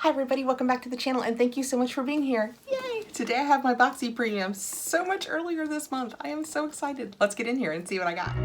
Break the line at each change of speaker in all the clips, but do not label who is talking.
Hi everybody, welcome back to the channel and thank you so much for being here. Yay! Today I have my Boxy Premium so much earlier this month. I am so excited. Let's get in here and see what I got.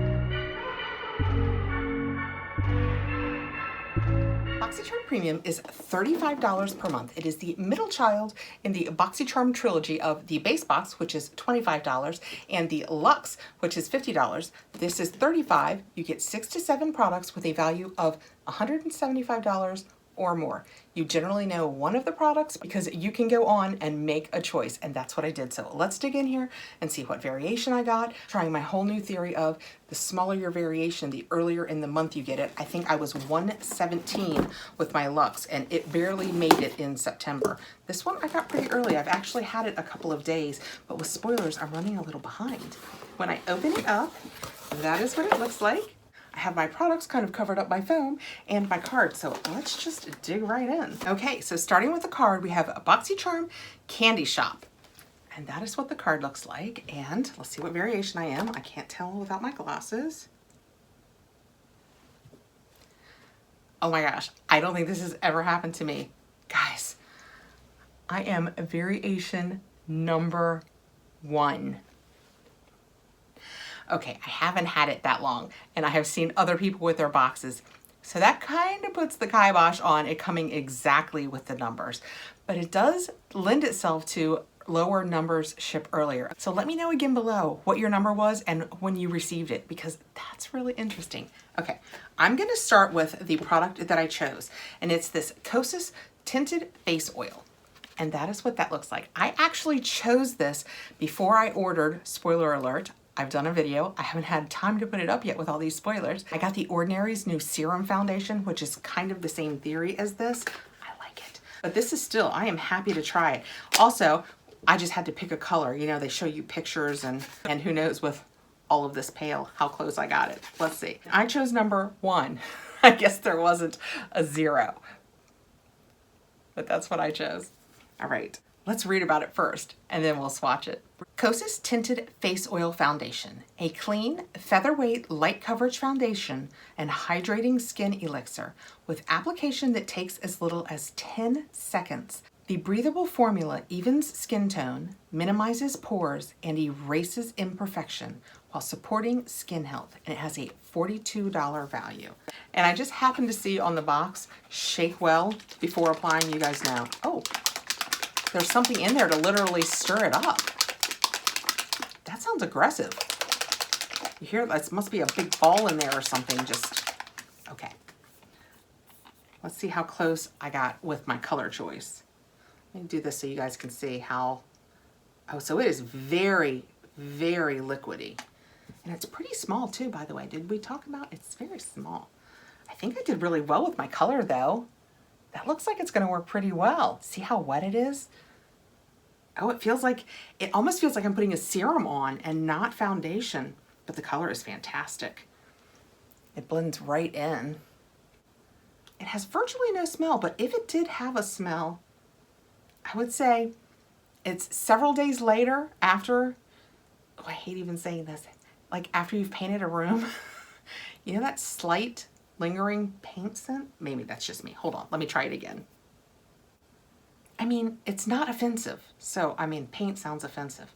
Boxycharm Premium is $35 per month. It is the middle child in the Boxycharm trilogy of the base box, which is $25, and the Luxe, which is $50. This is $35. You get 6 to 7 products with a value of $175 or more. You generally know one of the products because you can go on and make a choice, and that's what I did. So let's dig in here and see what variation I got. Trying my whole new theory of the smaller your variation, the earlier in the month you get it. I think I was 117 with my Luxe, and it barely made it in September. This one I got pretty early. I've actually had it a couple of days, but with spoilers, I'm running a little behind. When I open it up, that is what it looks like. I have my products kind of covered up by foam and my card, so let's just dig right in. Okay, so starting with the card, we have a Boxycharm Candy Shop. And that is what the card looks like. And let's see what variation I am. I can't tell without my glasses. Oh my gosh, I don't think this has ever happened to me. Guys, I am variation number 1. Okay, I haven't had it that long, and I have seen other people with their boxes. So that kind of puts the kibosh on it coming exactly with the numbers. But it does lend itself to lower numbers ship earlier. So let me know again below what your number was and when you received it, because that's really interesting. Okay, I'm gonna start with the product that I chose, and it's this Kosas Tinted Face Oil. And that is what that looks like. I actually chose this before I ordered, spoiler alert, I've done a video. I haven't had time to put it up yet with all these spoilers. I got the Ordinary's new Serum Foundation, which is kind of the same theory as this. I like it. But this is still, I am happy to try it. Also, I just had to pick a color. You know, they show you pictures and who knows with all of this pale, how close I got it. Let's see. I chose number 1. I guess there wasn't a 0. But that's what I chose. All right. Let's read about it first, and then we'll swatch it. Kosas Tinted Face Oil Foundation, a clean, featherweight, light coverage foundation and hydrating skin elixir with application that takes as little as 10 seconds. The breathable formula evens skin tone, minimizes pores, and erases imperfection while supporting skin health, and it has a $42 value. And I just happened to see on the box, shake well before applying, you guys know. Oh, there's something in there to literally stir it up. That sounds aggressive. You hear that? Must be a big ball in there or something. Just, okay. Let's see how close I got with my color choice. Let me do this so you guys can see how, oh, so it is very, very liquidy. And it's pretty small too, by the way. Did we talk about, it's very small. I think I did really well with my color though. That looks like it's gonna work pretty well. See how wet it is? Oh, it almost feels like I'm putting a serum on and not foundation, but the color is fantastic. It blends right in. It has virtually no smell, but if it did have a smell, I would say it's several days later after, oh, I hate even saying this, like after you've painted a room. You know that slight lingering paint scent? Maybe that's just me. Hold on, let me try it again. I mean, it's not offensive. So, I mean, paint sounds offensive.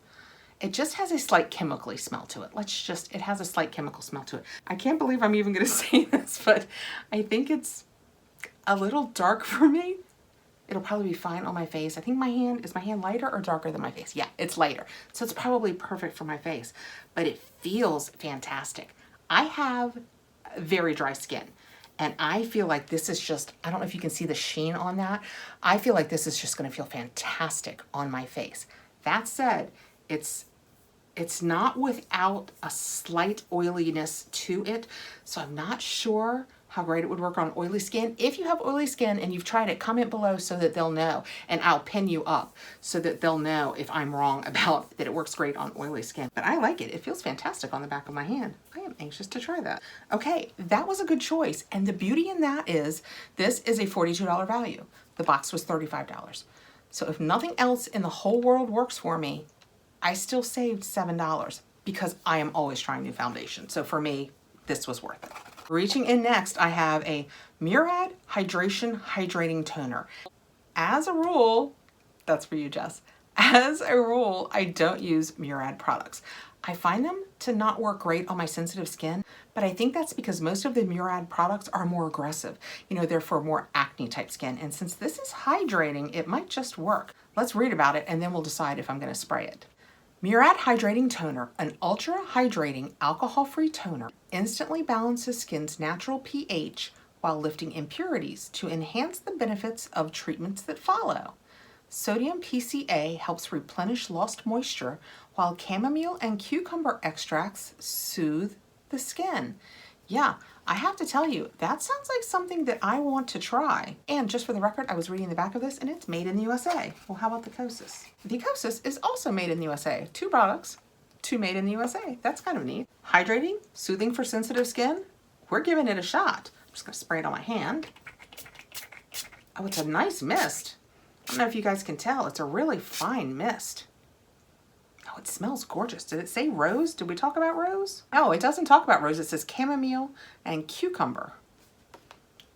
It just has a slight chemically smell to it. It has a slight chemical smell to it. I can't believe I'm even gonna say this, but I think it's a little dark for me. It'll probably be fine on my face. I think is my hand lighter or darker than my face? Yeah, it's lighter. So it's probably perfect for my face, but it feels fantastic. I have very dry skin. And I feel like this is just, I don't know if you can see the sheen on that. I feel like this is just gonna feel fantastic on my face. That said, it's not without a slight oiliness to it. So I'm not sure how great it would work on oily skin. If you have oily skin and you've tried it, comment below so that they'll know. And I'll pin you up so that they'll know if I'm wrong about that it works great on oily skin. But I like it. It feels fantastic on the back of my hand. I am anxious to try that. Okay, that was a good choice. And the beauty in that is, this is a $42 value. The box was $35. So if nothing else in the whole world works for me, I still saved $7 because I am always trying new foundation. So for me, this was worth it. Reaching in next, I have a Murad Hydrating Toner. As a rule, that's for you, Jess. As a rule, I don't use Murad products. I find them to not work great on my sensitive skin, but I think that's because most of the Murad products are more aggressive. You know, they're for more acne type skin. And since this is hydrating, it might just work. Let's read about it and then we'll decide if I'm gonna spray it. Murad Hydrating Toner, an ultra hydrating alcohol-free toner, instantly balances skin's natural pH while lifting impurities to enhance the benefits of treatments that follow. Sodium PCA helps replenish lost moisture, while chamomile and cucumber extracts soothe the skin. Yeah, I have to tell you, that sounds like something that I want to try. And just for the record, I was reading the back of this and it's made in the USA. Well, how about the Kosas? The Kosas is also made in the USA. 2 products, 2 made in the USA. That's kind of neat. Hydrating, soothing for sensitive skin. We're giving it a shot. I'm just gonna spray it on my hand. Oh, it's a nice mist. I don't know if you guys can tell, it's a really fine mist. Oh, it smells gorgeous. Did it say rose? Did we talk about rose? No, it doesn't talk about rose. It says chamomile and cucumber.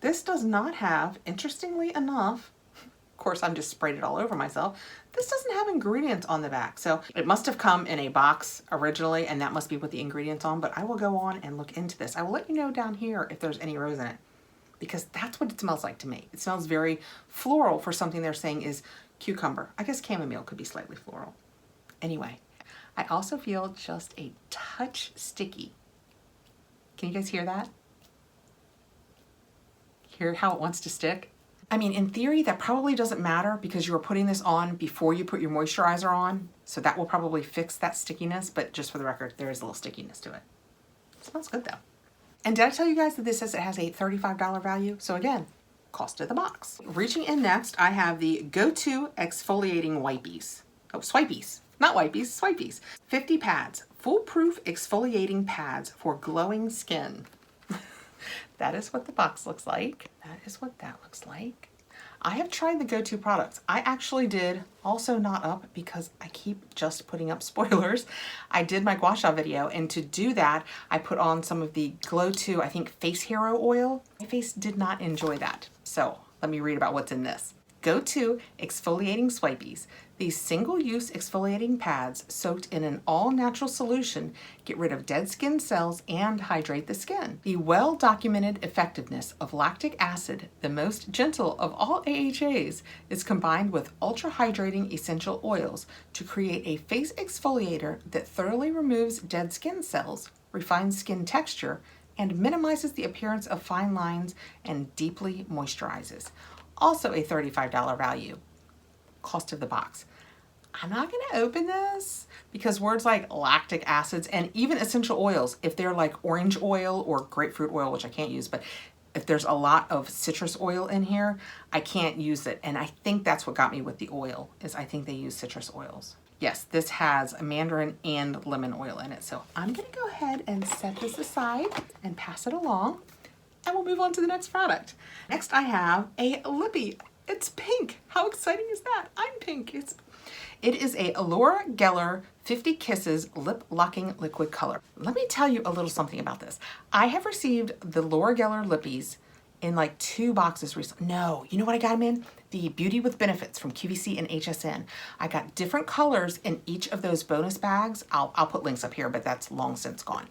This does not have, interestingly enough, of course I'm just sprayed it all over myself, this doesn't have ingredients on the back. So it must have come in a box originally and that must be what the ingredients on, but I will go on and look into this. I will let you know down here if there's any rose in it, because that's what it smells like to me. It smells very floral for something they're saying is cucumber. I guess chamomile could be slightly floral. Anyway, I also feel just a touch sticky. Can you guys hear that? Hear how it wants to stick? I mean, in theory, that probably doesn't matter because you were putting this on before you put your moisturizer on. So that will probably fix that stickiness, but just for the record, there is a little stickiness to it. It smells good though. And did I tell you guys that this says it has a $35 value? So again, cost of the box. Reaching in next, I have the Go-To Exfoliating Wipies. Oh, Swipies. Not wipies, swipies. 50 pads, foolproof exfoliating pads for glowing skin. That is what the box looks like. That is what that looks like. I have tried the Go-To products. I actually did, also not up because I keep just putting up spoilers. I did my gua sha video, and to do that, I put on some of the Go-To, I think, Face Hero oil. My face did not enjoy that. So let me read about what's in this. Go-To Exfoliating Swipies. These single-use exfoliating pads soaked in an all-natural solution get rid of dead skin cells and hydrate the skin. The well-documented effectiveness of lactic acid, the most gentle of all AHAs, is combined with ultra-hydrating essential oils to create a face exfoliator that thoroughly removes dead skin cells, refines skin texture, and minimizes the appearance of fine lines and deeply moisturizes. Also a $35 value. Cost of the box. I'm not gonna open this because words like lactic acids and even essential oils, if they're like orange oil or grapefruit oil, which I can't use, but if there's a lot of citrus oil in here, I can't use it. And I think that's what got me with the oil, is I think they use citrus oils. Yes, this has mandarin and lemon oil in it. So I'm gonna go ahead and set this aside and pass it along. And we'll move on to the next product. Next I have a lippy. It's pink. How exciting is that? I'm pink. It is a Laura Geller 50 Kisses Lip Locking Liquid Color. Let me tell you a little something about this. I have received the Laura Geller lippies in like 2 boxes recently. No, you know what I got them in? The Beauty with Benefits from QVC and HSN. I got different colors in each of those bonus bags. I'll put links up here, but that's long since gone.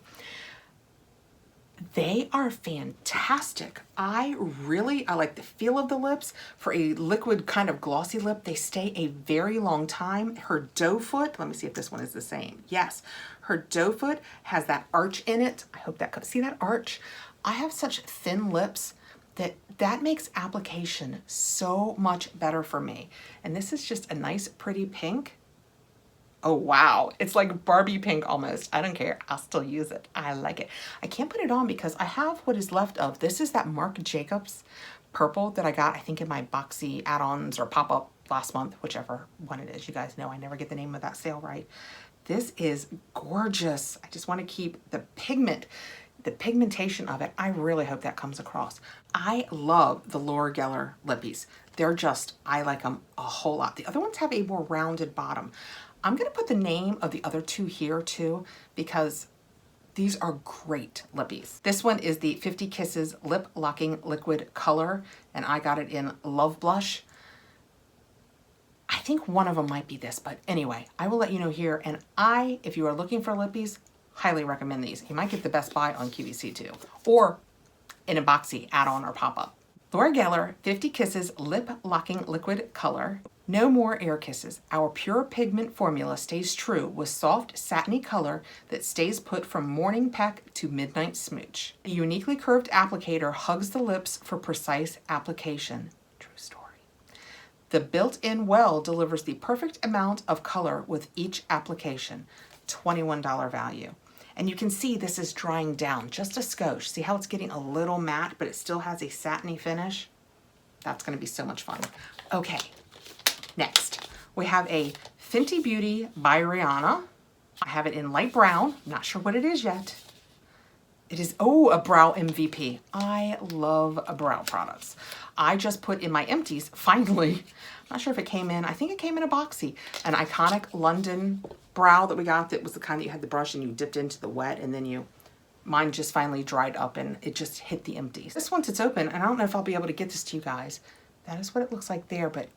They are fantastic. I like the feel of the lips. For a liquid kind of glossy lip, they stay a very long time. Her doe foot, let me see if this one is the same. Yes, her doe foot has that arch in it. I hope that, see that arch? I have such thin lips that makes application so much better for me. And this is just a nice, pretty pink. Oh wow, it's like Barbie pink almost. I don't care, I'll still use it. I like it. I can't put it on because I have what is left of. This is that Marc Jacobs purple that I got, I think in my Boxy add-ons or pop-up last month, whichever one it is. You guys know I never get the name of that sale right. This is gorgeous. I just want to keep the pigmentation of it. I really hope that comes across. I love the Laura Geller lippies. They're just, I like them a whole lot. The other ones have a more rounded bottom. I'm gonna put the name of the other 2 here too, because these are great lippies. This one is the 50 Kisses Lip Locking Liquid Color, and I got it in Love Blush. I think one of them might be this, but anyway, I will let you know here. And if you are looking for lippies, highly recommend these. You might get the best buy on QVC too, or in a Boxy add-on or pop-up. Laura Geller 50 Kisses Lip Locking Liquid Color. No more air kisses. Our pure pigment formula stays true with soft, satiny color that stays put from morning peck to midnight smooch. A uniquely curved applicator hugs the lips for precise application. True story. The built-in well delivers the perfect amount of color with each application. $21 value. And you can see this is drying down just a skosh. See how it's getting a little matte, but it still has a satiny finish? That's gonna be so much fun. Okay, next, we have a Fenty Beauty by Rihanna. I have it in light brown, not sure what it is yet. It is, oh, a brow MVP. I love brow products. I just put in my empties, finally, I'm not sure if it came in, I think it came in a Boxy, an iconic London brow that we got that was the kind that you had the brush and you dipped into the wet and then mine just finally dried up and it just hit the empties. This once it's open, and I don't know if I'll be able to get this to you guys. That is what it looks like there, but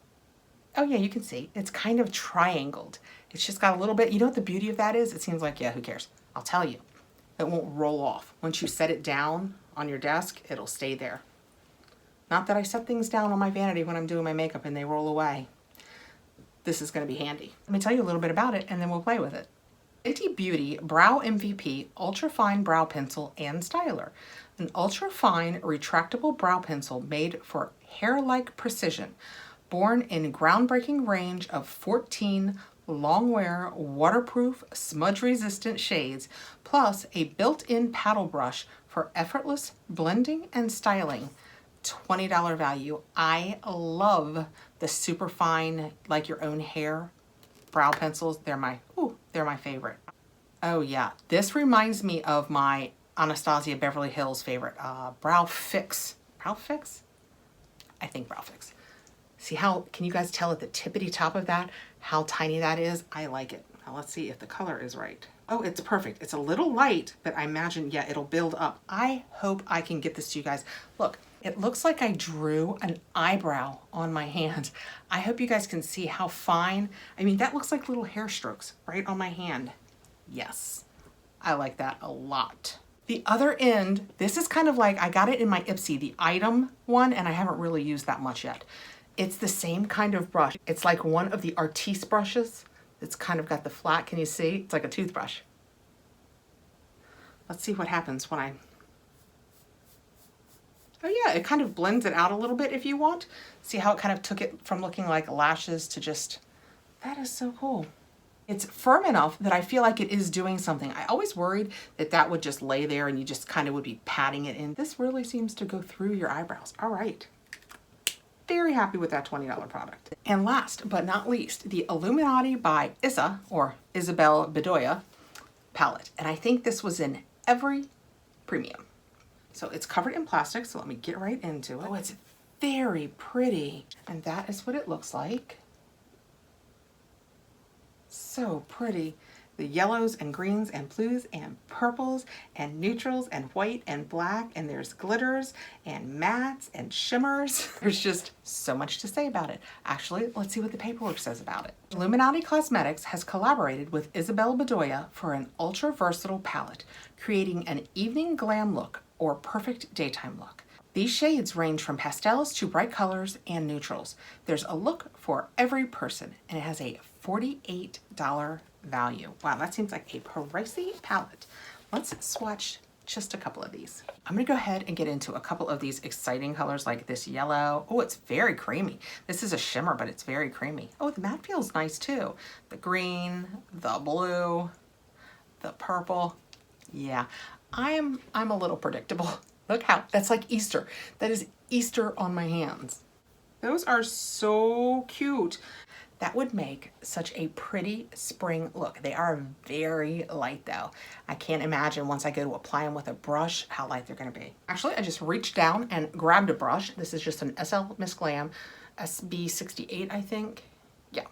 oh yeah, you can see. It's kind of triangled. It's just got a little bit, you know what the beauty of that is? It seems like, yeah, who cares? I'll tell you. It won't roll off. Once you set it down on your desk, it'll stay there. Not that I set things down on my vanity when I'm doing my makeup and they roll away. This is going to be handy. Let me tell you a little bit about it and then we'll play with it. Fenty Beauty Brow MVP Ultra Fine Brow Pencil and Styler. An ultra fine retractable brow pencil made for hair-like precision. Born in groundbreaking range of 14 long-wear, waterproof, smudge-resistant shades, plus a built-in paddle brush for effortless blending and styling. $20 value. I love the super fine, like your own hair brow pencils. They're my favorite. Oh yeah, this reminds me of my Anastasia Beverly Hills favorite, Brow Fix. Brow Fix? I think Brow Fix. See how, can you guys tell at the tippity top of that how tiny that is? I like it. Now let's see if the color is right. Oh, it's perfect. It's a little light, but I imagine, yeah, it'll build up. I hope I can get this to you guys. Look, it looks like I drew an eyebrow on my hand. I hope you guys can see how fine. I mean, that looks like little hair strokes right on my hand. Yes, I like that a lot. The other end, this is kind of like, I got it in my Ipsy, the item one, and I haven't really used that much yet. It's the same kind of brush. It's like one of the Artiste brushes. It's kind of got the flat, can you see? It's like a toothbrush. Let's see what happens when oh yeah, it kind of blends it out a little bit if you want. See how it kind of took it from looking like lashes to just, that is so cool. It's firm enough that I feel like it is doing something. I always worried that that would just lay there and you just kind of would be patting it in. This really seems to go through your eyebrows. All right. Very happy with that $20 product. And last but not least, the Illuminati by Issa, or Isabel Bedoya palette. And I think this was in every premium. So it's covered in plastic, so let me get right into it. Oh, it's very pretty. And that is what it looks like. So pretty. The yellows and greens and blues and purples and neutrals and white and black, and there's glitters and mattes and shimmers. There's just so much to say about it. Actually, let's see what the paperwork says about it. Illuminati Cosmetics has collaborated with Isabel Bedoya for an ultra versatile palette, creating an evening glam look or perfect daytime look. These shades range from pastels to bright colors and neutrals. There's a look for every person, and it has a $48 value. Wow, that seems like a pricey palette. Let's swatch just a couple of these. I'm gonna go ahead and get into a couple of these exciting colors like this yellow. Oh, it's very creamy. This is a shimmer, but it's very creamy. Oh, the matte feels nice too. The green, the blue, the purple. Yeah, I'm a little predictable. Look how, that's like Easter. That is Easter on my hands. Those are so cute. That would make such a pretty spring look. They are very light though. I can't imagine once I go to apply them with a brush how light they're gonna be. Actually, I just reached down and grabbed a brush. This is just an SL Miss Glam SB68, I think. Yeah,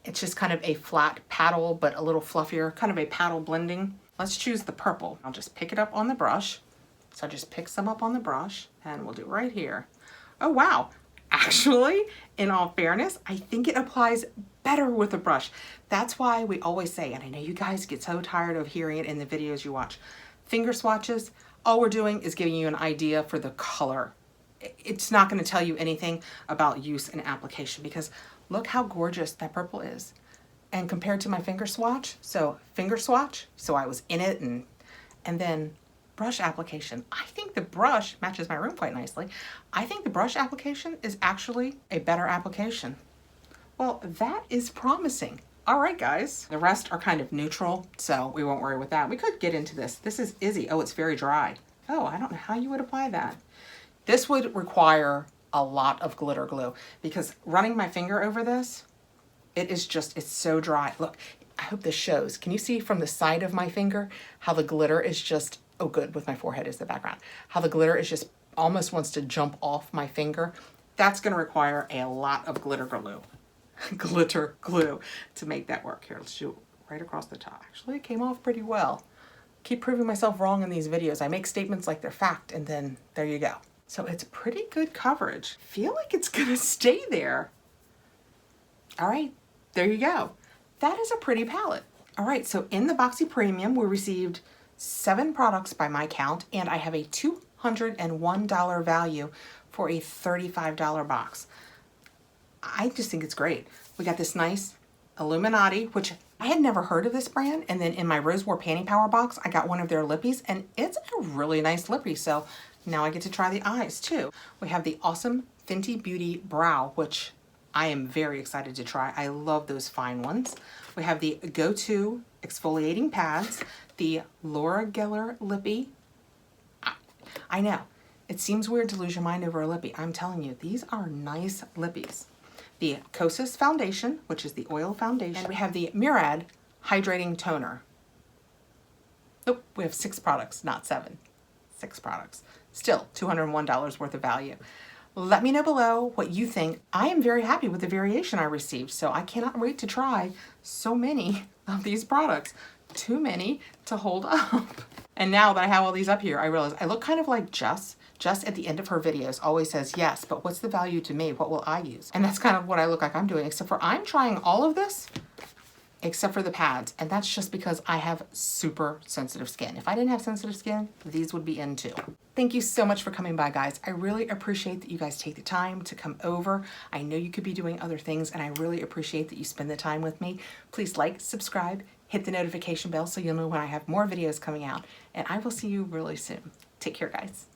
it's just kind of a flat paddle, but a little fluffier, kind of a paddle blending. Let's choose the purple. I'll just pick it up on the brush. So I just pick some up on the brush and we'll do right here. Oh wow, actually, in all fairness, I think it applies better with a brush. That's why we always say, and I know you guys get so tired of hearing it in the videos you watch, finger swatches, all we're doing is giving you an idea for the color. It's not going to tell you anything about use and application, because look how gorgeous that purple is. And compared to my finger swatch, so finger swatch, so I was in it, and then brush application. I think the brush matches my room quite nicely. I think the brush application is actually a better application. Well, that is promising. All right, guys. The rest are kind of neutral, so we won't worry with that. We could get into this. This is Izzy. Oh, it's very dry. Oh, I don't know how you would apply that. This would require a lot of glitter glue, because running my finger over this, it's so dry. Look, I hope this shows. Can you see from the side of my finger how the glitter is just, oh good, with my forehead is the background, how the glitter is just almost wants to jump off my finger? That's going to require a lot of glitter glue. Glitter glue to make that work. Here, let's do it right across the top. Actually, it came off pretty well. Keep proving myself wrong in these videos. I make statements like they're fact, and then there you go. So it's pretty good coverage. Feel like it's gonna stay there. All right, there you go. That is a pretty palette. All right, so in the Boxy Premium, we received 7 products by my count, and I have a $201 value for a $35 box. I just think it's great. We got this nice Illuminati, which I had never heard of this brand, and then in my Rose War PANTYPOWER box, I got one of their lippies, and it's a really nice lippy, so now I get to try the eyes too. We have the awesome Fenty Beauty Brow, which I am very excited to try. I love those fine ones. We have the Go-To exfoliating pads, the Laura Geller lippy. I know, it seems weird to lose your mind over a lippy. I'm telling you, these are nice lippies. The Kosas Foundation, which is the oil foundation. And we have the Murad Hydrating Toner. Nope, we have 6 products, not 7. 6 products. Still, $201 worth of value. Let me know below what you think. I am very happy with the variation I received, so I cannot wait to try so many of these products. Too many to hold up. And now that I have all these up here, I realize I look kind of like Jess. Jess at the end of her videos always says, yes, but what's the value to me? What will I use? And that's kind of what I look like I'm doing, except for I'm trying all of this, except for the pads. And that's just because I have super sensitive skin. If I didn't have sensitive skin, these would be in too. Thank you so much for coming by, guys. I really appreciate that you guys take the time to come over. I know you could be doing other things, and I really appreciate that you spend the time with me. Please like, subscribe, hit the notification bell so you'll know when I have more videos coming out, and I will see you really soon. Take care, guys.